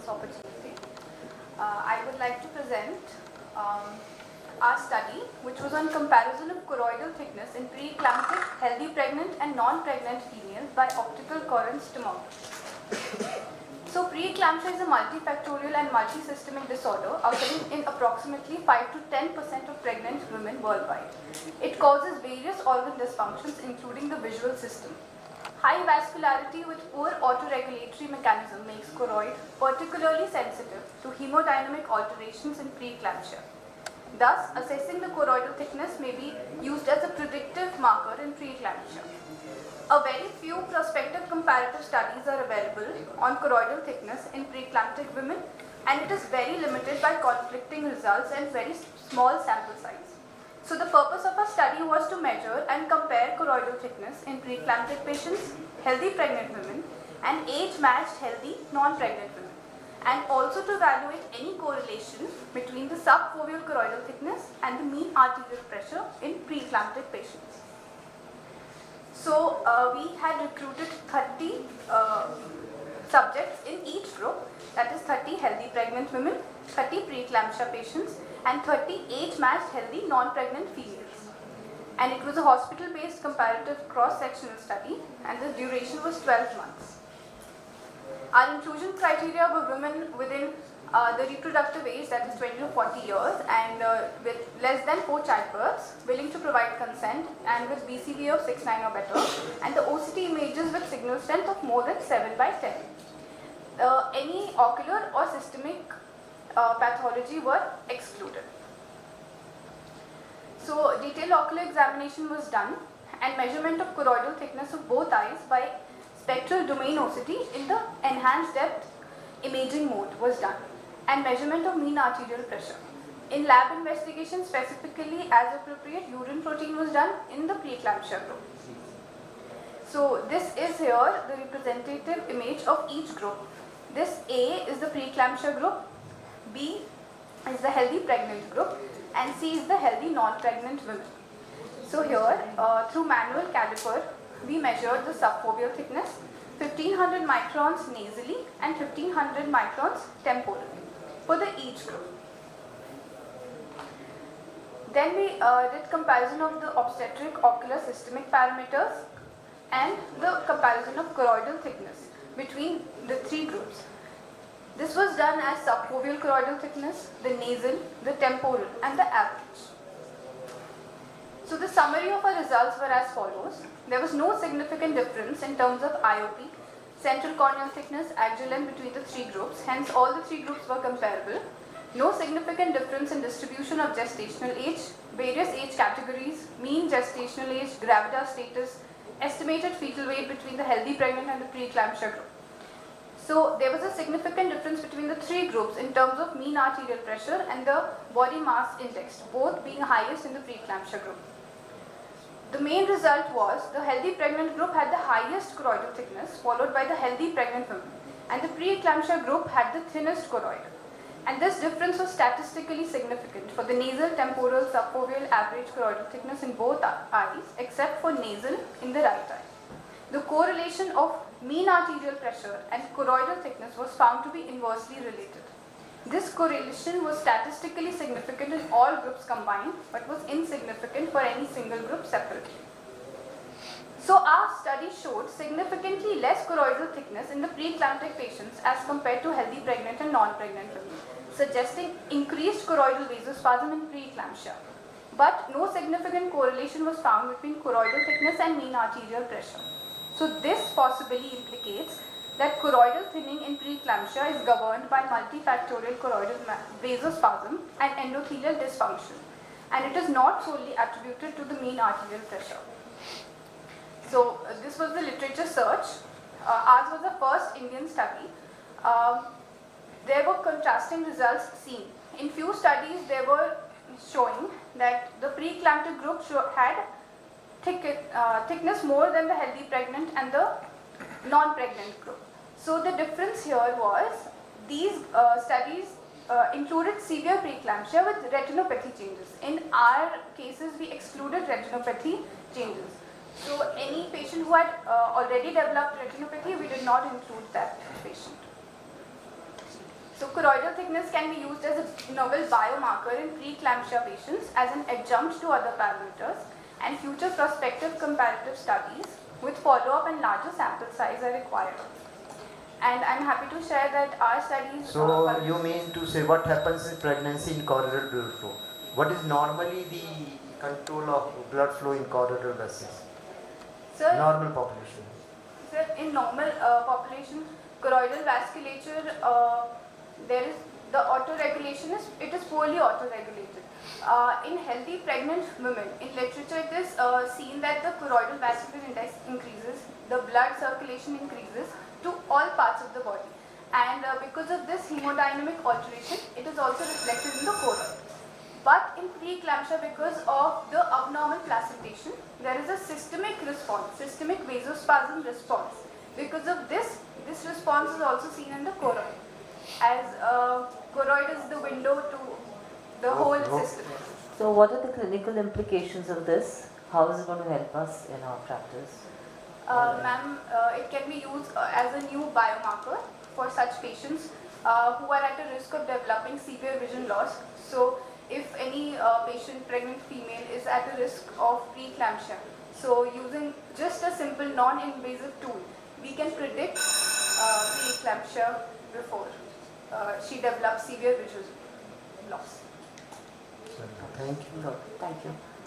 this opportunity. I would like to present our study, which was on comparison of choroidal thickness in preeclamptic, healthy pregnant and non-pregnant females by optical coherence tomography. So preeclampsia is a multifactorial and multisystemic disorder occurring in approximately 5 to 10% of pregnant women worldwide. It causes various organ dysfunctions including the visual system. High vascularity with poor autoregulatory mechanism makes choroid particularly sensitive to hemodynamic alterations in preeclampsia. Thus, assessing the choroidal thickness may be used as a predictive marker in preeclampsia. A very few prospective comparative studies are available on choroidal thickness in preeclamptic women, and it is very limited by conflicting results and very small sample size. So the purpose of our study was to measure and compare choroidal thickness in preeclamptic patients, healthy pregnant women, and age-matched healthy non-pregnant women, and also to evaluate any correlation between the subfoveal choroidal thickness and the mean arterial pressure in preeclamptic patients. So we had recruited 30 subjects in each group, that is 30 healthy pregnant women, 30 preeclampsia patients, and 30 age-matched healthy non-pregnant females. And it was a hospital-based comparative cross-sectional study, and the duration was 12 months. Our inclusion criteria were women within the reproductive age, that is 20 to 40 years, and with less than 4 childbirths, willing to provide consent, and with BCVA of 6/9 or better, and the OCT images with signal strength of more than 7/10. Any ocular or systemic pathology were excluded. So detailed ocular examination was done, and measurement of choroidal thickness of both eyes by spectral domain OCT in the enhanced depth imaging mode was done, and measurement of mean arterial pressure. In lab investigation, specifically as appropriate, urine protein was done in the preeclampsia group. So this is here the representative image of each group. This A is the preeclampsia group, B is the healthy pregnant group, and C is the healthy non-pregnant women. So here, through manual caliper, we measured the subfoveal thickness, 1500 microns nasally and 1500 microns temporally for each group. Then we did comparison of the obstetric ocular systemic parameters and the comparison of choroidal thickness between the 3 groups. This was done as subfoveal choroidal thickness, the nasal, the temporal, and the average. So the summary of our results were as follows. There was no significant difference in terms of IOP, central corneal thickness, axial length between the 3 groups, hence all the 3 groups were comparable. No significant difference in distribution of gestational age, various age categories, mean gestational age, gravitas status, estimated fetal weight between the healthy pregnant and the preeclampsia group. So there was a significant difference between the 3 groups in terms of mean arterial pressure and the body mass index, both being highest in the preeclampsia group. The main result was the healthy pregnant group had the highest choroidal thickness, followed by the healthy pregnant women, and the preeclampsia group had the thinnest choroid. And this difference was statistically significant for the nasal, temporal, subfoveal average choroidal thickness in both eyes, except for nasal in the right eye. The correlation of mean arterial pressure and choroidal thickness was found to be inversely related. This correlation was statistically significant in all groups combined, but was insignificant for any single group separately. So our study showed significantly less choroidal thickness in the preeclamptic patients as compared to healthy pregnant and non-pregnant women, suggesting increased choroidal vasospasm in preeclampsia. But no significant correlation was found between choroidal thickness and mean arterial pressure. So this possibly implicates that choroidal thinning in preeclampsia is governed by multifactorial choroidal vasospasm and endothelial dysfunction, and it is not solely attributed to the mean arterial pressure. So this was the literature search. Ours was the first Indian study. There were contrasting results seen. In few studies, they were showing that the preeclamptic group had thickness more than the healthy pregnant and the non-pregnant group. So the difference here was these studies included severe preeclampsia with retinopathy changes. In our cases, we excluded retinopathy changes. So any patient who had already developed retinopathy, we did not include that patient. So choroidal thickness can be used as a novel biomarker in preeclampsia patients as an adjunct to other parameters, and future prospective comparative studies with follow-up and larger sample size are required. And I'm happy to share that our studies... So you mean to say what happens in pregnancy in choroidal blood flow? What is normally the control of blood flow in choroidal vessels? Sir, normal population. Sir, in normal population, choroidal vasculature, there is the autoregulation is poorly autoregulated. In healthy pregnant women, in literature it is seen that the choroidal vascular index increases, the blood circulation increases to all parts of the body, and because of this hemodynamic alteration, it is also reflected in the choroid. But in preeclampsia, because of the abnormal placentation, there is a systemic response, systemic vasospasm response. Because of this response is also seen in the choroid, as choroid is the window to the whole system. So what are the clinical implications of this? How is it going to help us in our practice? Ma'am, it can be used as a new biomarker for such patients who are at a risk of developing severe vision loss. So if any pregnant female is at a risk of preeclampsia, so using just a simple non-invasive tool, we can predict preeclampsia before she develops severe vision loss. Thank you. Thank you.